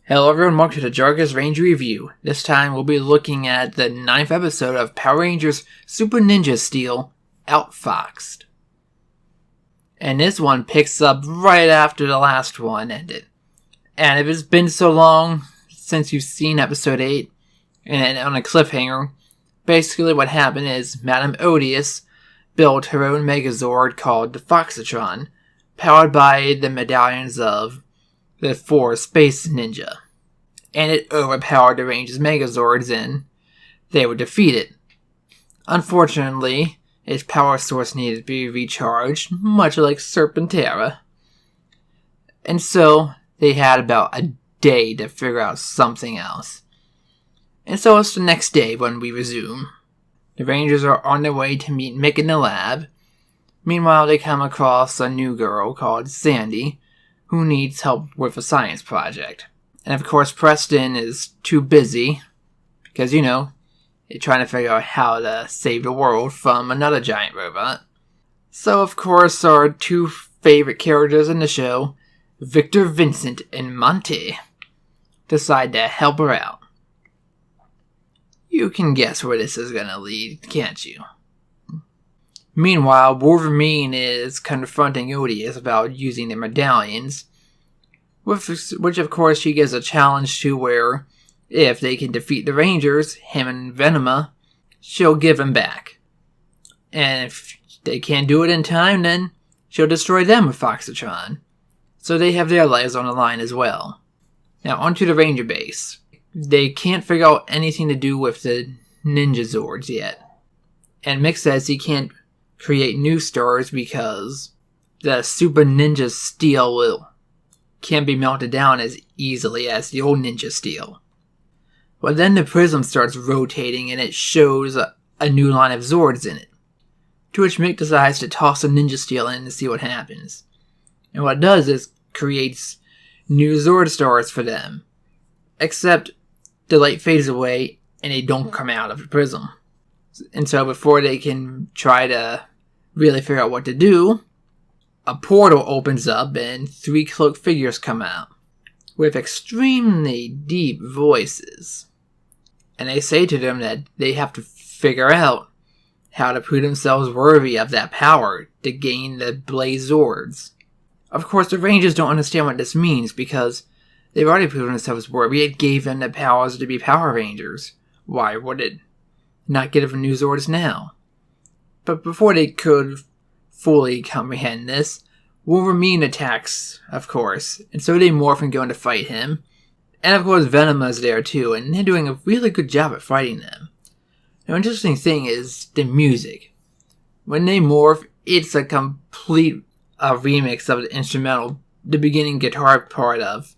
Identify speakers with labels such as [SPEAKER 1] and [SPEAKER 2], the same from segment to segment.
[SPEAKER 1] Hello everyone, welcome to the Jargus Ranger Review. This time we'll be looking at the 9th episode of Power Rangers Super Ninja Steel, Outfoxed. And this one picks up right after the last one ended. And if it's been so long since you've seen episode 8, and on a cliffhanger, basically what happened is Madame Odious built her own Megazord called the Foxatron, powered by the medallions of the 4 Space Ninja. And it overpowered the Rangers' Megazords and they were defeated. Unfortunately, its power source needed to be recharged, much like Serpentera. And so, they had about a day to figure out something else. And so it's the next day when we resume. The Rangers are on their way to meet Mick in the lab. Meanwhile, they come across a new girl called Sandy, who needs help with a science project. And of course, Preston is too busy, because, they're trying to figure out how to save the world from another giant robot. So, of course, our two favorite characters in the show, Victor Vincent and Monty, decide to help her out. You can guess where this is going to lead, can't you? Meanwhile, Wolverine is confronting Odious about using the medallions, which of course she gives a challenge to where, if they can defeat the Rangers, him and Venoma, she'll give him back. And if they can't do it in time, then she'll destroy them with Foxatron. So they have their lives on the line as well. Now onto the Ranger base. They can't figure out anything to do with the Ninja Zords yet. And Mick says he can't create new stars because the Super Ninja Steel can't be melted down as easily as the old Ninja Steel. But then the prism starts rotating and it shows a new line of Zords in it. To which Mick decides to toss a Ninja Steel in to see what happens. And what it does is creates new Zord stars for them. Except the light fades away and they don't come out of the prism. And so before they can try to really figure out what to do, a portal opens up and 3 cloaked figures come out with extremely deep voices. And they say to them that they have to figure out how to prove themselves worthy of that power to gain the Blaze Zords. Of course, the Rangers don't understand what this means because they've already proven themselves worthy. It gave them the powers to be Power Rangers. Why would it not give them new Zords now? But before they could fully comprehend this, Wolverine attacks, of course, and so they morph and go in to fight him. And of course Venoma's there too, and they're doing a really good job at fighting them. Now, interesting thing is the music. When they morph, it's a complete remix of the instrumental, the beginning guitar part of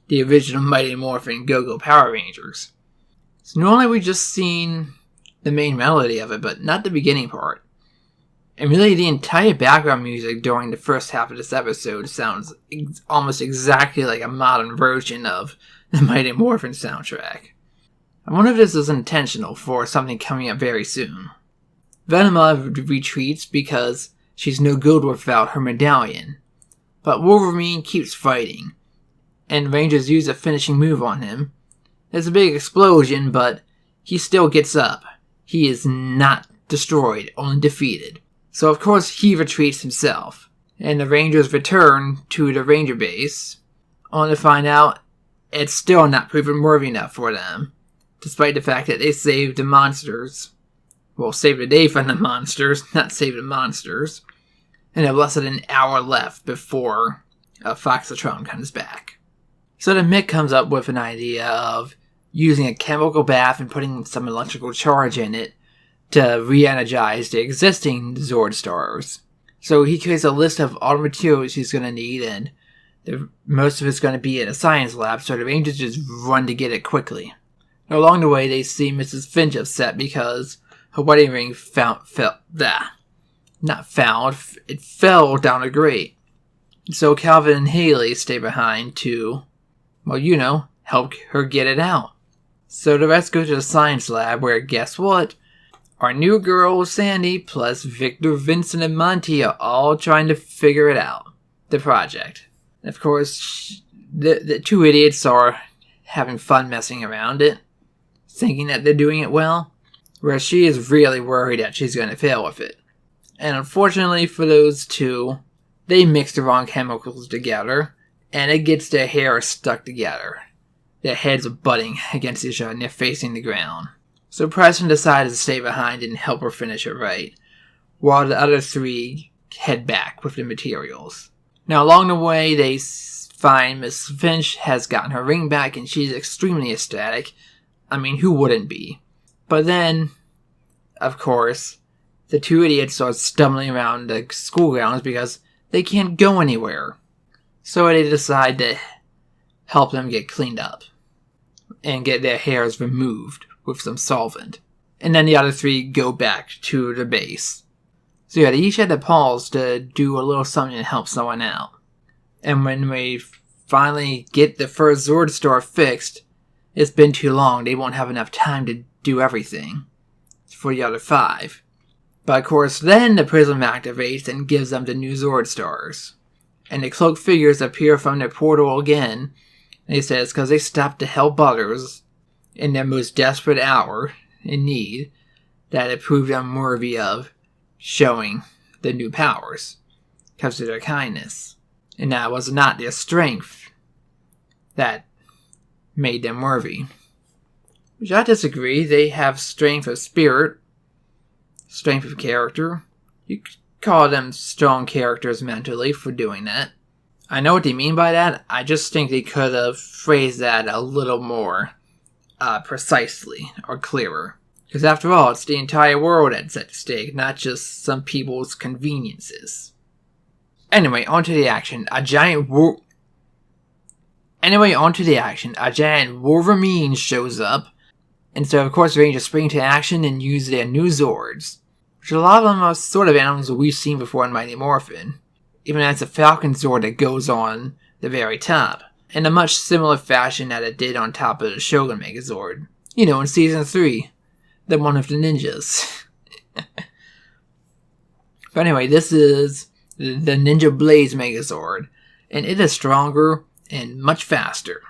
[SPEAKER 1] the original Mighty Morphin Go-Go Power Rangers. So normally we just seen the main melody of it, but not the beginning part. And really the entire background music during the first half of this episode sounds almost exactly like a modern version of the Mighty Morphin soundtrack. I wonder if this is intentional for something coming up very soon. Venoma retreats because she's no good without her medallion. But Wolverine keeps fighting, and Rangers use a finishing move on him. There's a big explosion, but he still gets up. He is not destroyed, only defeated. So of course he retreats himself, and the Rangers return to the Ranger base, only to find out it's still not proven worthy enough for them, despite the fact that they saved the monsters. Well, saved the day from the monsters, not saved the monsters. And have less than an hour left before Foxatron comes back. So then Mick comes up with an idea of using a chemical bath and putting some electrical charge in it to re-energize the existing Zord stars. So he creates a list of all the materials he's going to need, and most of it's going to be in a science lab, so the Rangers just run to get it quickly. Now, along the way, they see Mrs. Finch upset because her wedding ring fell down a grate. So Calvin and Haley stay behind to, help her get it out. So the rest go to the science lab where, guess what? Our new girl, Sandy, plus Victor, Vincent, and Monty are all trying to figure it out. The project. Of course, the two idiots are having fun messing around it, thinking that they're doing it well, whereas she is really worried that she's going to fail with it. And unfortunately for those two, they mix the wrong chemicals together, and it gets their hair stuck together. Their heads are butting against each other and they're facing the ground. So Preston decides to stay behind and help her finish it right, while the other three head back with the materials. Now along the way, they find Miss Finch has gotten her ring back and she's extremely ecstatic. I mean, who wouldn't be? But then, of course, the two idiots start stumbling around the school grounds because they can't go anywhere. So they decide to help them get cleaned up and get their hairs removed with some solvent. And then the other three go back to the base. So yeah, they each had to pause to do a little something to help someone out. And when we finally get the first Zord store fixed, it's been too long. They won't have enough time to do everything for the other five. But of course, then the prism activates and gives them the new Zord stars. And the cloaked figures appear from their portal again. And he says because they stopped to help others in their most desperate hour in need, that it proved them worthy of showing the new powers because of their kindness. And that was not their strength that made them worthy. Which I disagree. They have strength of spirit, strength of character. You could call them strong characters mentally for doing that. I know what they mean by that. I just think they could have phrased that a little more precisely or clearer. Because after all, it's the entire world that's at stake, not just some people's conveniences. Anyway, onto the action. A giant Wolverine shows up. And so, of course, the Rangers spring to action and use their new Zords. Which a lot of them are sort of animals that we've seen before in Mighty Morphin. Even as a Falcon Zord that goes on the very top. In a much similar fashion that it did on top of the Shogun Megazord. You know, in Season 3. The one of the ninjas. But anyway, this is the Ninja Blaze Megazord. And it is stronger and much faster.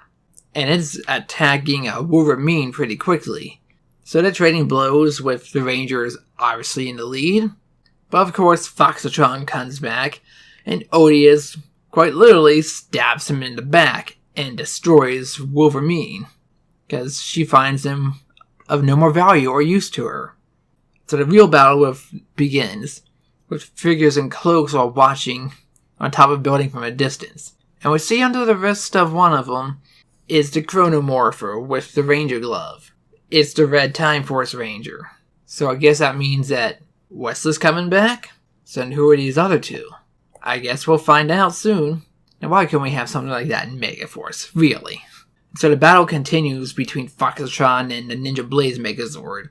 [SPEAKER 1] And it's attacking a Wolverine pretty quickly. So they're trading blows with the Rangers obviously in the lead. But of course, Foxatron comes back. And Odious quite literally stabs him in the back and destroys Wolverine. Because she finds him of no more value or use to her. So the real battle begins, with figures in cloaks all watching on top of a building from a distance. And we see under the wrist of one of them is the Chronomorpher with the Ranger Glove. It's the Red Time Force Ranger. So I guess that means that Wesley's coming back? So then who are these other two? I guess we'll find out soon. Now why can't we have something like that in Megaforce? Really? So the battle continues between Foxatron and the Ninja Blaze Megazord.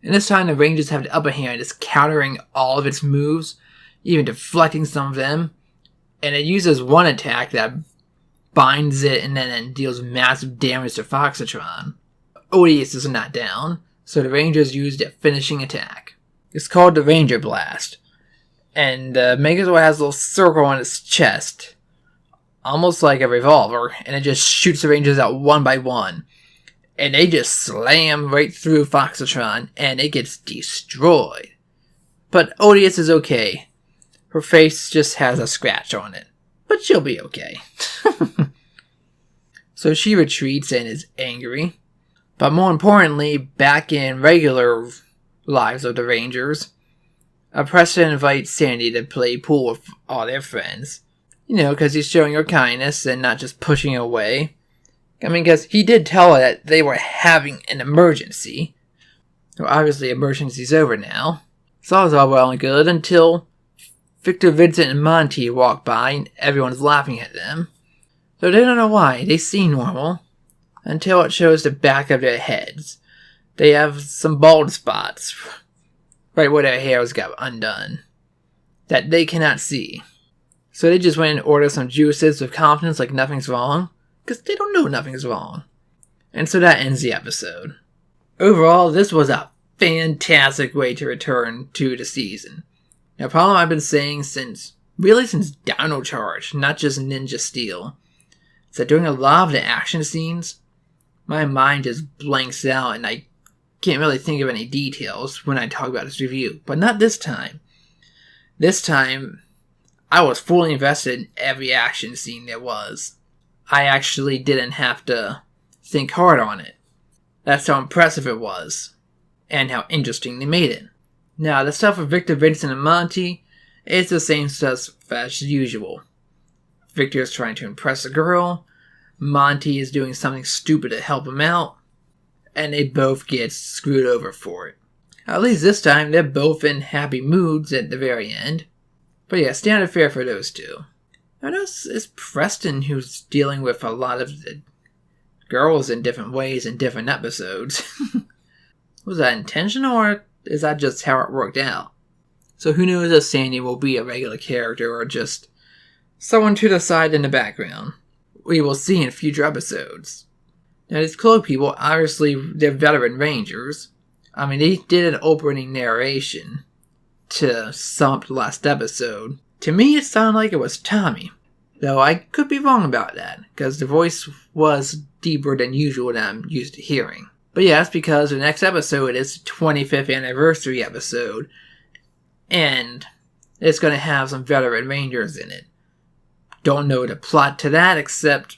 [SPEAKER 1] And this time the Rangers have the upper hand, is countering all of its moves, even deflecting some of them. And it uses one attack that binds it and then deals massive damage to Foxatron. Odious is not down, so the Rangers use their finishing attack. It's called the Ranger Blast. And Megazord has a little circle on its chest, almost like a revolver, and it just shoots the Rangers out one by one. And they just slam right through Foxatron, and it gets destroyed. But Odious is okay. Her face just has a scratch on it. But she'll be okay. So she retreats and is angry. But more importantly, back in regular lives of the Rangers, Preston invites Sandy to play pool with all their friends. You know, because he's showing her kindness and not just pushing her away. I mean, because he did tell her that they were having an emergency. Well, obviously, emergency's over now. So it's all well and good until Victor, Vincent, and Monty walk by and everyone's laughing at them. So they don't know why. They seem normal. Until it shows the back of their heads. They have some bald spots right where their hairs got undone that they cannot see. So they just went and ordered some juices with confidence like nothing's wrong. Because they don't know nothing's wrong. And so that ends the episode. Overall, this was a fantastic way to return to the season. Now, a problem I've been saying since Dino Charge, not just Ninja Steel, is that during a lot of the action scenes, my mind just blanks out and I can't really think of any details when I talk about this review. But not this time. This time, I was fully invested in every action scene there was. I actually didn't have to think hard on it. That's how impressive it was, and how interesting they made it. Now, the stuff with Victor, Vincent, and Monty is the same stuff as usual. Victor is trying to impress a girl, Monty is doing something stupid to help him out, and they both get screwed over for it. At least this time, they're both in happy moods at the very end. But yeah, standard fare for those two. I notice it's Preston who's dealing with a lot of the girls in different ways in different episodes. Was that intentional, or is that just how it worked out? So who knows if Sandy will be a regular character or just someone to the side in the background. We will see in future episodes. Now these Cloak people, obviously they're veteran rangers. I mean, they did an opening narration to sum up the last episode. To me, it sounded like it was Tommy. Though I could be wrong about that, because the voice was deeper than usual that I'm used to hearing. But yeah, that's because the next episode is the 25th anniversary episode, and it's going to have some veteran rangers in it. Don't know the plot to that, except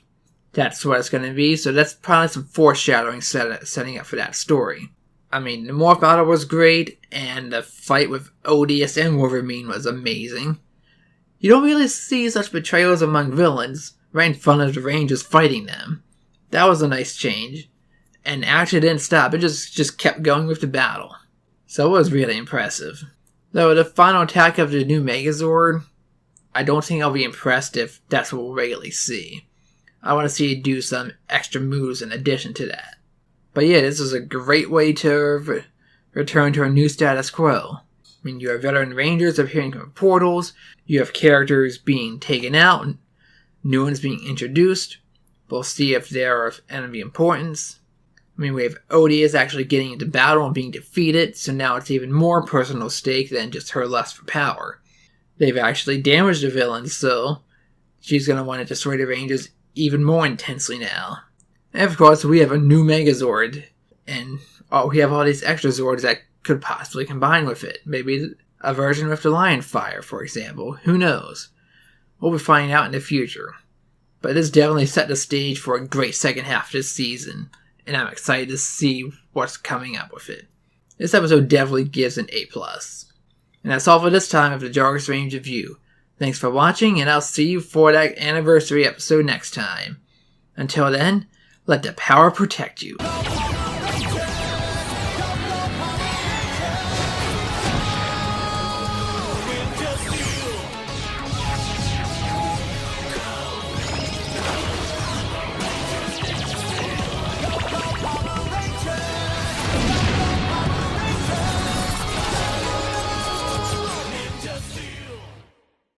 [SPEAKER 1] that's what it's going to be, so that's probably some foreshadowing setting up for that story. I mean, the morph battle was great, and the fight with Odious and Wolverine was amazing. You don't really see such betrayals among villains right in front of the Rangers fighting them. That was a nice change, and action didn't stop, it just kept going with the battle. So it was really impressive. Though the final attack of the new Megazord, I don't think I'll be impressed if that's what we'll regularly see. I want to see it do some extra moves in addition to that. But yeah, this is a great way to return to a new status quo. I mean, you have veteran rangers appearing from portals, you have characters being taken out, and new ones being introduced. We'll see if they're of enemy importance. I mean, we have Odious actually getting into battle and being defeated, so now it's even more personal stake than just her lust for power. They've actually damaged the villain, so she's going to want to destroy the Rangers even more intensely now. And of course, we have a new Megazord, and we have all these extra Zords that could possibly combine with it. Maybe a version with the Lion Fire, for example. Who knows? We'll be finding out in the future. But this definitely set the stage for a great second half of this season, and I'm excited to see what's coming up with it. This episode definitely gives an A+. And that's all for this time of the Jarvis Range Review. Thanks for watching, and I'll see you for that anniversary episode next time. Until then, let the power protect you.